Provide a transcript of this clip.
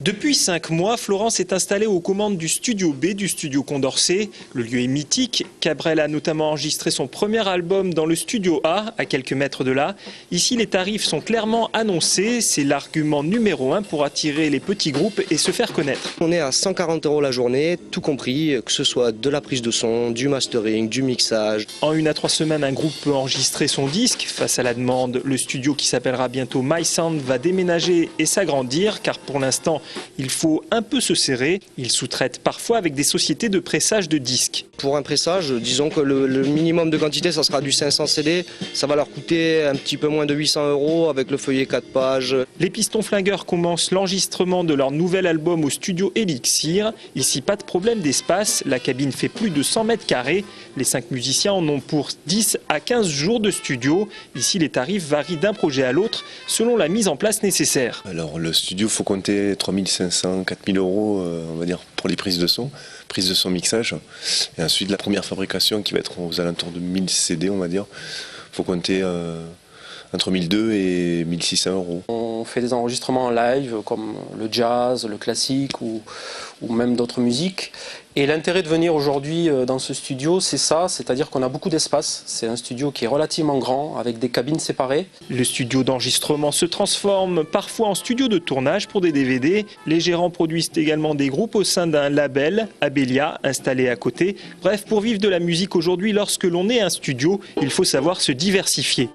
Depuis 5 mois, Florence est installée aux commandes du studio B du studio Condorcet. Le lieu est mythique. Cabrel a notamment enregistré son premier album dans le studio A, à quelques mètres de là. Ici, les tarifs sont clairement annoncés. C'est l'argument numéro 1 pour attirer les petits groupes et se faire connaître. On est à 140 € la journée, tout compris, que ce soit de la prise de son, du mastering, du mixage. En 1 à 3 semaines, un groupe peut enregistrer son disque. Face à la demande, le studio qui s'appellera bientôt My Sound va déménager et s'agrandir, car pour l'instant, il faut un peu se serrer. Ils sous-traitent parfois avec des sociétés de pressage de disques. Pour un pressage, disons que le minimum de quantité, ça sera du 500 CD. Ça va leur coûter un petit peu moins de 800 € avec le feuillet 4 pages. Les Pistons Flingueurs commencent l'enregistrement de leur nouvel album au studio Elixir. Ici, pas de problème d'espace. La cabine fait plus de 100 mètres carrés. Les 5 musiciens en ont pour 10 à 15 jours de studio. Ici, les tarifs varient d'un projet à l'autre selon la mise en place nécessaire. Alors, le studio, il faut compter 3500, 4000 €, on va dire, pour les prises de son mixage. Et ensuite, la première fabrication qui va être aux alentours de 1000 CD, on va dire, il faut compter entre 1200 et 1600 €. On fait des enregistrements en live comme le jazz, le classique ou même d'autres musiques. Et l'intérêt de venir aujourd'hui dans ce studio, c'est ça, c'est-à-dire qu'on a beaucoup d'espace. C'est un studio qui est relativement grand, avec des cabines séparées. Le studio d'enregistrement se transforme parfois en studio de tournage pour des DVD. Les gérants produisent également des groupes au sein d'un label, Abélia, installé à côté. Bref, pour vivre de la musique aujourd'hui, lorsque l'on est un studio, il faut savoir se diversifier.